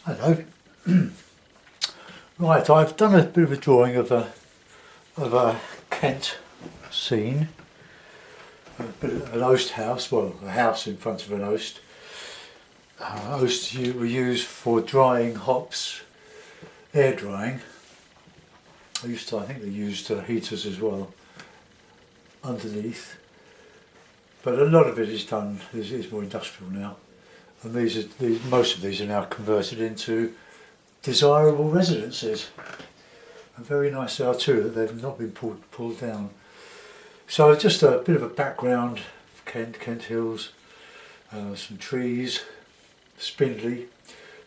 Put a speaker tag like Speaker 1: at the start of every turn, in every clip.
Speaker 1: Hello. Right, I've done a bit of a drawing of a Kent scene, an Oast house, well, a house in front of an Oast. Oast were used for drying hops, air drying. I think they used heaters as well underneath, but a lot of it is more industrial now, and most of these are now converted into desirable residences, and very nice they are too, that they've not been pulled down. So just a bit of a background of Kent Hills, some trees, spindly,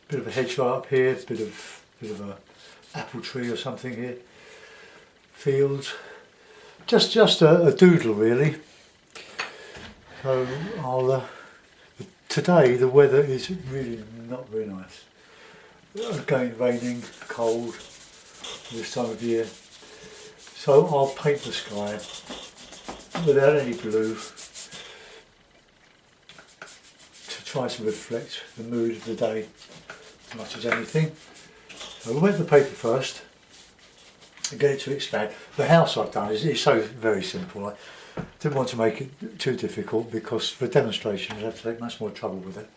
Speaker 1: bit of a hedge right up here, bit of a apple tree or something here, fields, just a doodle really. So today the weather is really not very nice. Again, raining, cold this time of year. So I'll paint the sky without any blue to try to reflect the mood of the day as much as anything. So we'll wet the paper first and get it to expand. The house I've done is so very simple. I didn't want to make it too difficult because for demonstration you'd have to take much more trouble with it.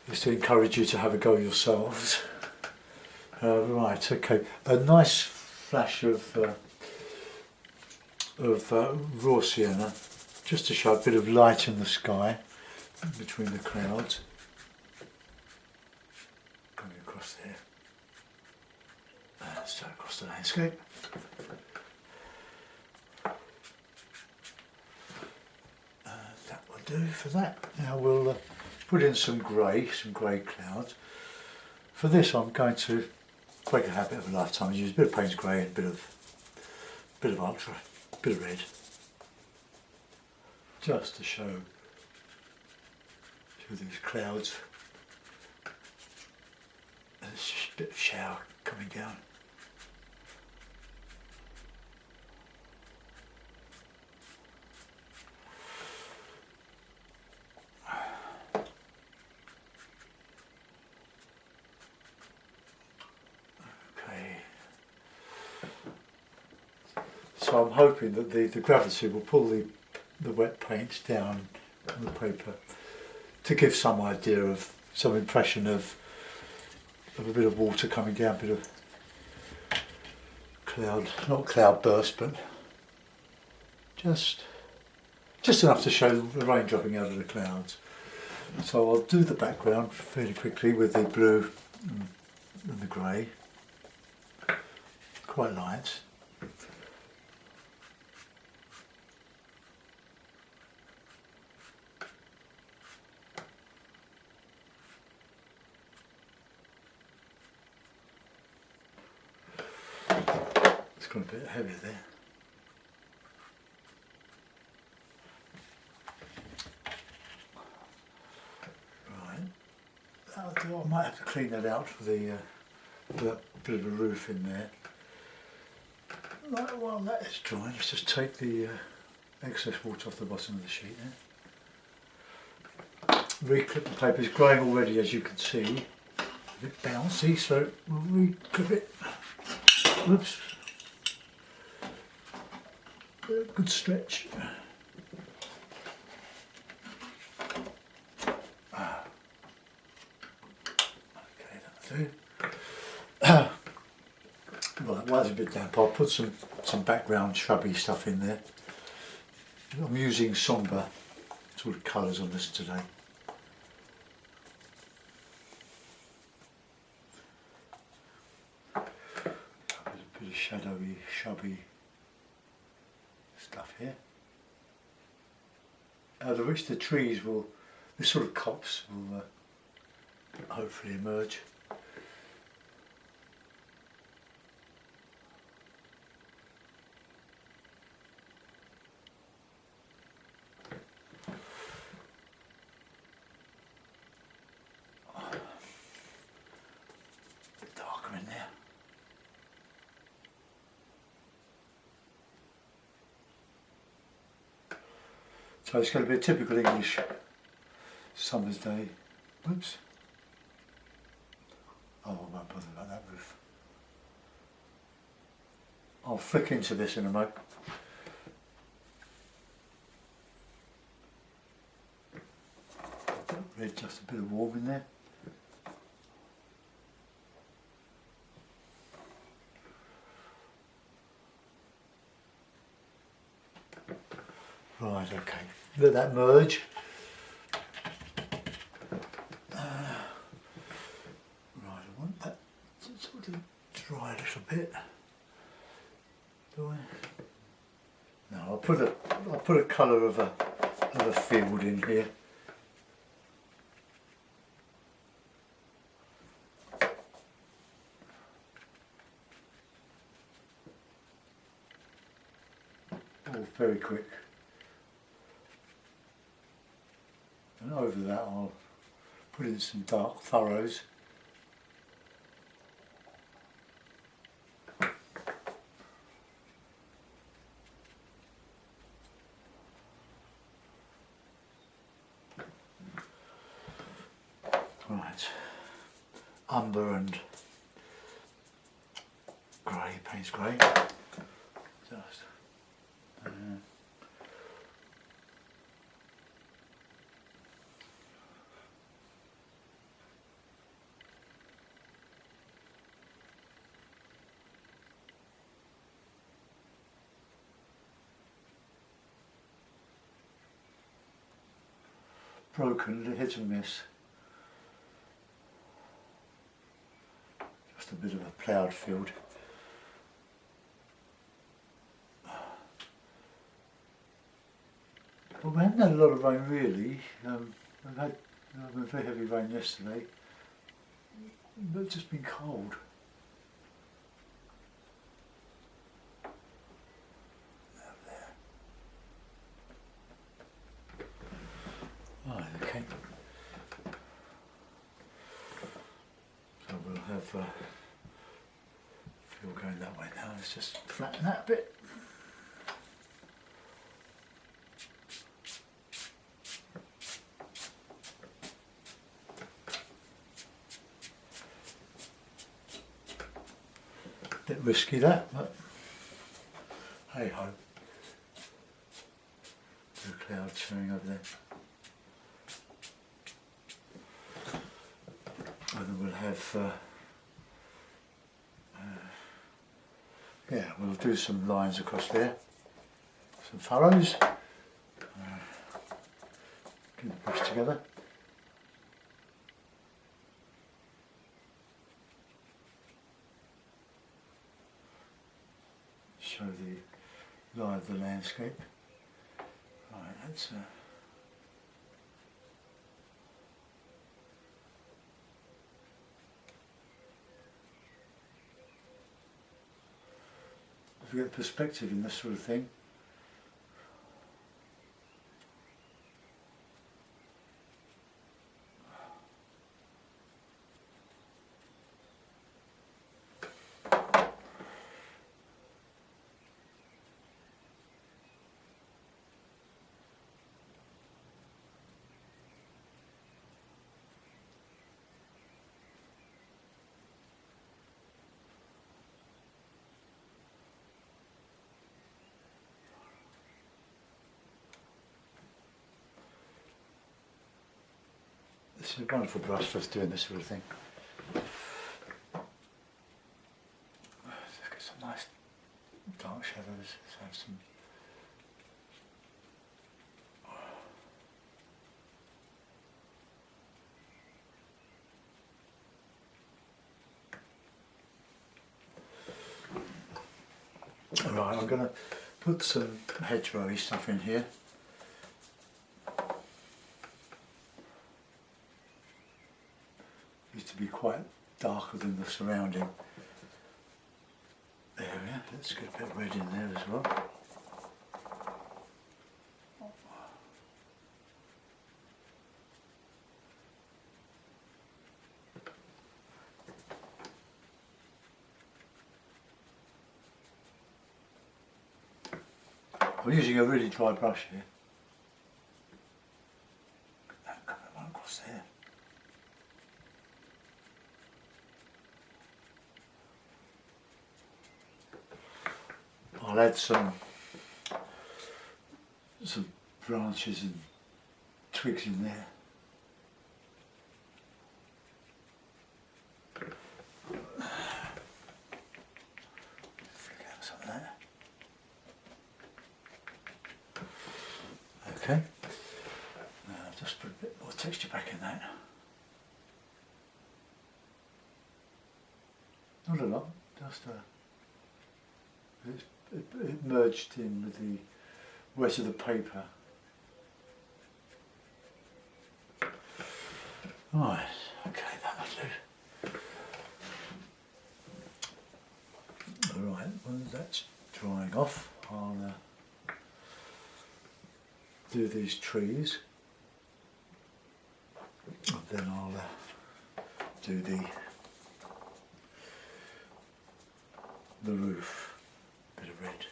Speaker 1: Just to encourage you to have a go yourselves. Right, okay. A nice flash of raw sienna, just to show a bit of light in the sky between the clouds. Going across there. Straight across the landscape. That will do for that. Now we'll put in some grey clouds. For this I'm going to break a habit of a lifetime and use a bit of Payne's grey and a bit of ultra, a bit of red, just to show these clouds. And there's just a bit of shower coming down. So I'm hoping that the gravity will pull the wet paint down on the paper to give some idea of, some impression of a bit of water coming down, a bit of cloud, not cloud burst, but just enough to show the rain dropping out of the clouds. So I'll do the background fairly quickly with the blue and the grey, quite light. It's gone a bit heavy there. Right, that'll do. I might have to clean that out for that bit of a roof in there. Right, while that is drying, let's just take the excess water off the bottom of the sheet there. Reclip the paper. It's growing already, as you can see. A bit bouncy, so we'll reclip it. Whoops. Good stretch. Okay, that'll do. Right, while it's a bit damp, I'll put some background shrubby stuff in there. I'm using sombre sort of colours on this today. A bit of shadowy, shrubby stuff here. Out of which the trees will, this sort of copse will hopefully emerge. Darker in there. So it's going to be a typical English summer's day. Whoops. Oh, I won't bother about that roof. I'll flick into this in a moment. Red, just a bit of warm in there. Right, okay. Let that merge. Right, I want that to sort of dry a little bit. Do I? No, I'll put a colour of a field in here. All very quick. And over that I'll put in some dark furrows. Right, umber and grey, Payne's grey. Just. Broken, hit and miss. Just a bit of a ploughed field. Well, we haven't had a lot of rain really. We've had a very heavy rain yesterday, but it's just been cold. Right, okay. So we'll have fuel going that way now. Let's just flatten that a bit. Bit risky that, but hey ho. The clouds showing over there. And then we'll have, yeah, we'll do some lines across there, some furrows, get the brush together. Show the lie of the landscape. Right, that's if you get perspective in this sort of thing. It's a wonderful brush for us doing this sort of thing. Let's get some nice dark shadows. Let's have some. Alright, I'm going to put some hedgerowy stuff in here. Used to be quite darker than the surrounding area. Let's get a bit of red in there as well. I'm using a really dry brush here. That colour right across there. I'll add some branches and twigs in there. Flick out some of that. Okay. Now I'll just put a bit more texture back in that. Not a lot, just it merged in with the rest of the paper. Right, okay, that'll do. Alright, when that's drying off, I'll do these trees, and then I'll do the roof, bit of red.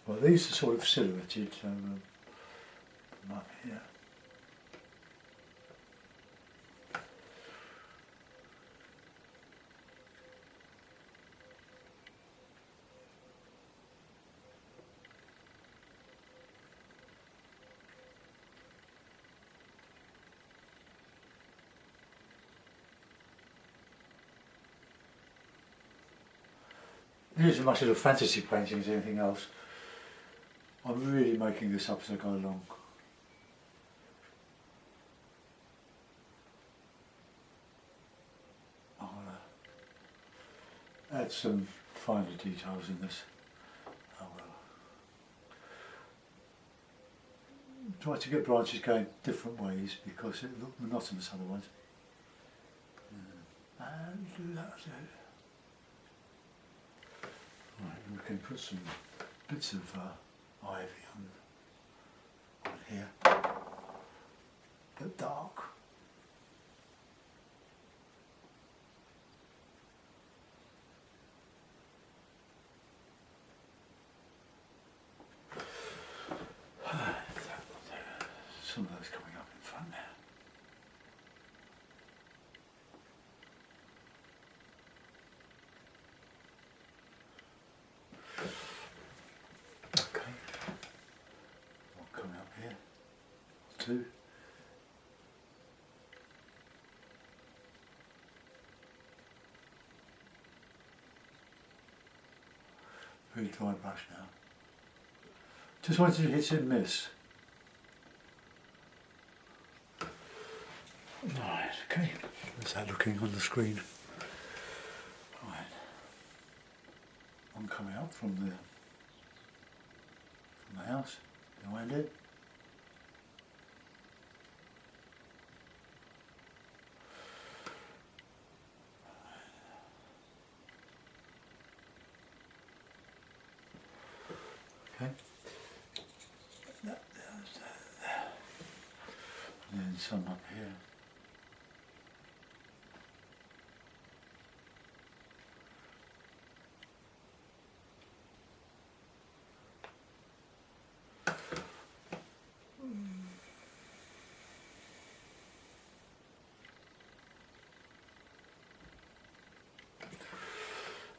Speaker 1: Well, these are sort of silhouetted, so from up here. It isn't much of a fantasy painting as anything else. I'm really making this up as I go along. I'll add some finer details in this. I will try to get branches going different ways because it looks monotonous otherwise. And do that too. Right, we can put some bits of ivy on here, but dark. Some of those coming up in front there. Okay, one coming up here, two. Very dry brush now. Just wanted to hit and miss. Right, okay. How's that looking on the screen? Right. One coming up from the house behind it. Okay. And then some up here.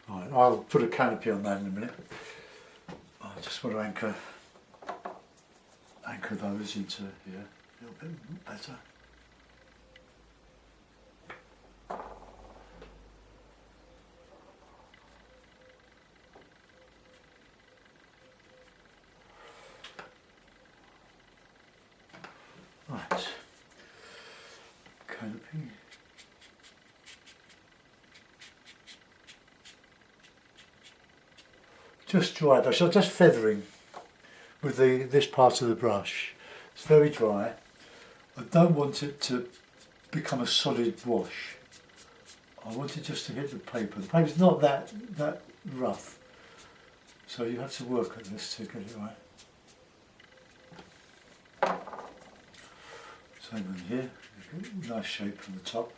Speaker 1: Right, I'll put a canopy on that in a minute. I just want to anchor those into here a little bit better. Right, canopy. Just dry brush, so just feathering with this part of the brush. It's very dry. I don't want it to become a solid wash. I want it just to hit the paper. The paper's not that rough, so you have to work at this to get it right. Same one here, nice shape from the top.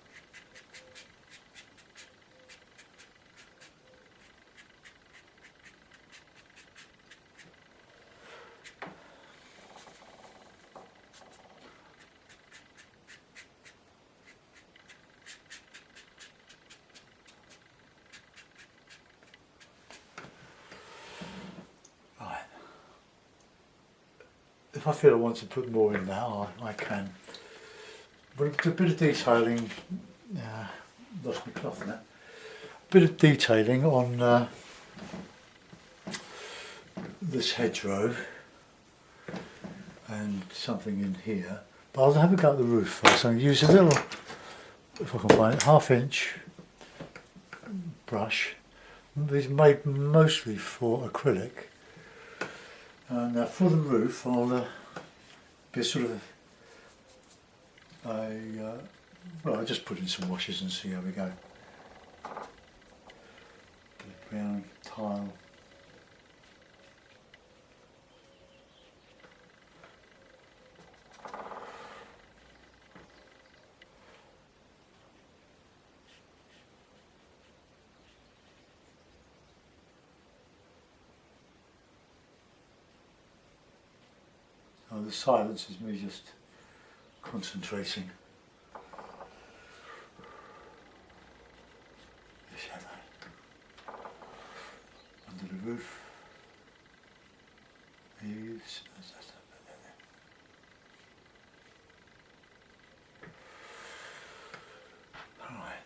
Speaker 1: if I feel I want to put more in that, I can. But a bit of detailing, lost my cloth now. A bit of detailing on this hedgerow and something in here. But I'll have a go at the roof first. I'll use a little, if I can find it, 1/2 inch brush. These are made mostly for acrylic. And for the roof, I'll be sort of well, I'll just put in some washes and see how we go. Bit of brown tile. Oh, the silence is me just concentrating. The shadow under the roof. Leaves. All right.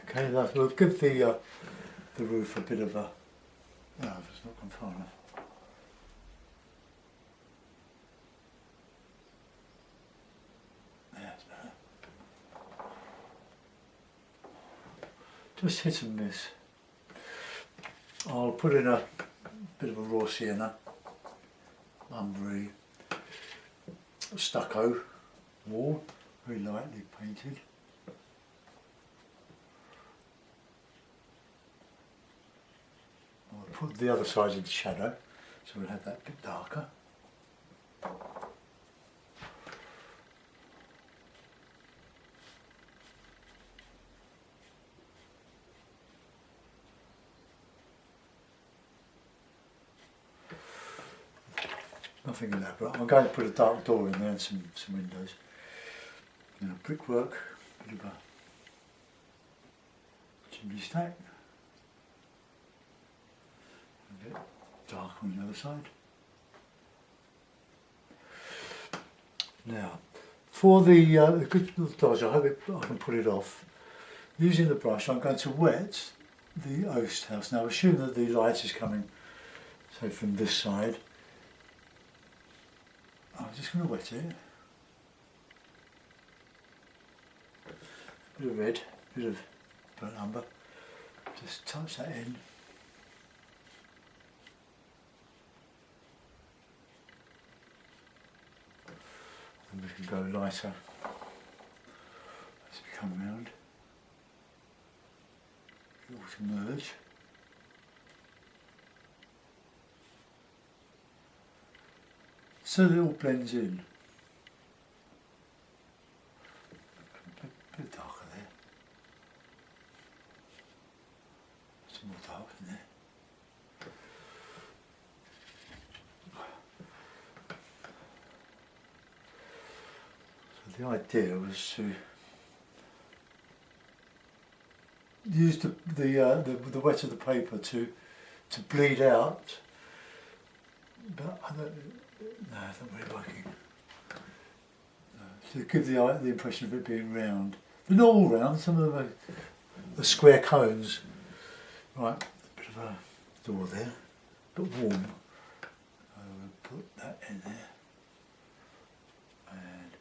Speaker 1: Okay, that will give the roof a bit of a. No, it's not gone far enough. That's better. Just hit and miss. I'll put in a bit of a raw sienna, umbery, stucco wall, very lightly painted. I'll put the other side in the shadow, so we'll have that a bit darker. Nothing elaborate. I'm going to put a dark door in there and some windows. You know, brickwork, a bit of a chimney stack. A bit dark on the other side. Now, for the good little dodge, I hope I can pull it off. Using the brush, I'm going to wet the Oast house. Now, assume that the light is coming, say, from this side. I'm just going to wet it. Bit of red, bit of burnt umber. Just touch that in. And we can go lighter as we come round. It ought to merge. So that it all blends in. A bit darker there. Some more dark in there. So the idea was to use the wet of the paper to bleed out, but I don't. No, it's not really working. To give the impression of it being round. They're not all round, some of them are square cones. Right, a bit of a door there, but warm. We'll put that in there. And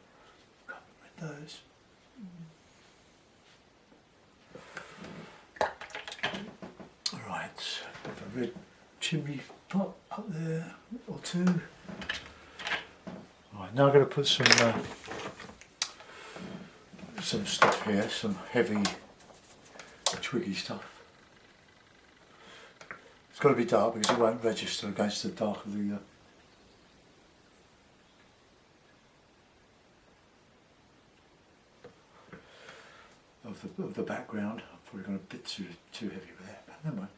Speaker 1: a couple of windows. Right, a bit of a red chimney pot up there, or two. Right, now I'm going to put some stuff here, some heavy twiggy stuff. It's got to be dark because it won't register against the dark of the background. I've probably gone a bit too heavy with that, but never mind.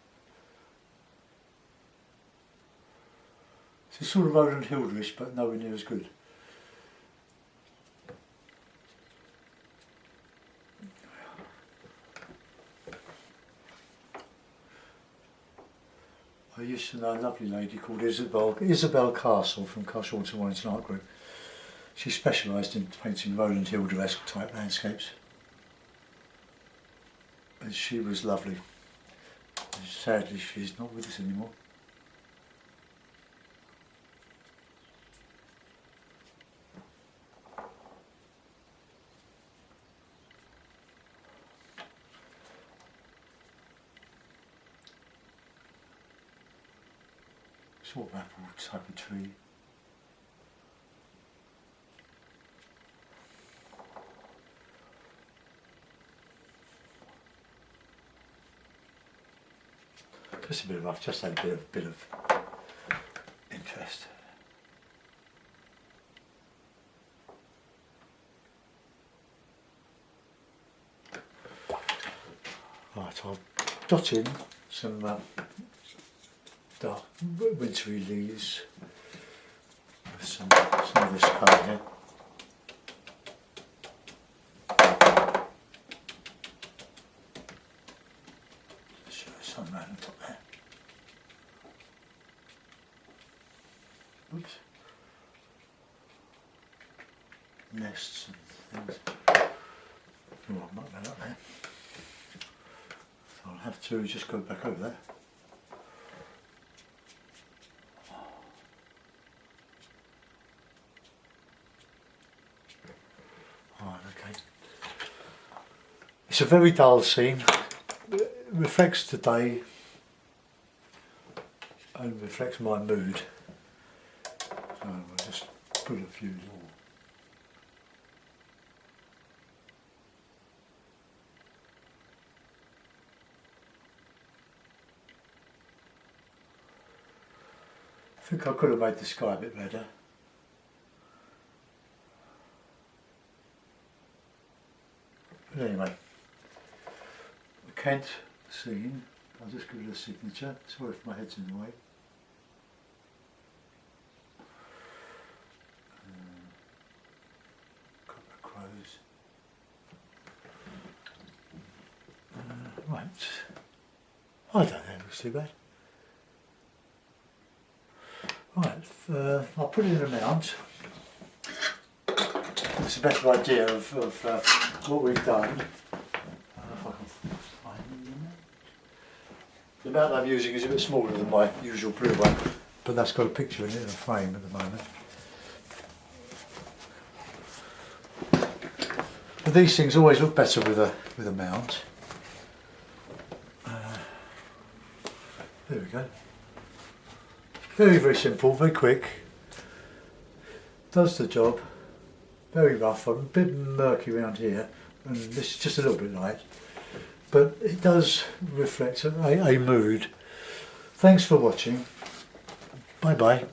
Speaker 1: It's sort of Roland Hilderish, but nowhere near as good. I used to know a lovely lady called Isabel Castle from Castle to Warrington Art Group. She specialised in painting Roland Hilder-esque type landscapes. And she was lovely. And sadly, she's not with us anymore. Sort of apple type of tree. Just a bit of rough, just had a bit of interest. Right, I'll dot in some dark wintry leaves with some of this colour here. Show some around the top there. Oops. Nests and things. Oh, I might that up there. So I'll have to just go back over there. Right, okay. It's a very dull scene. It reflects the day and reflects my mood. So I'll just put a few little I think I could have made the sky a bit redder. But anyway, the Kent scene, I'll just give it a signature. Sorry if my head's in the way. Couple of crows. Right. I don't think it looks too bad. Right, I'll put it in a mount. It's a better idea of what we've done. If I can find the mount. The mount I'm using is a bit smaller than my usual blue one, but that's got a picture in it in a frame at the moment. But these things always look better with a mount. There we go. Very, very simple, very quick. Does the job. Very rough. I'm a bit murky around here, and this is just a little bit light. But it does reflect a mood. Thanks for watching. Bye bye.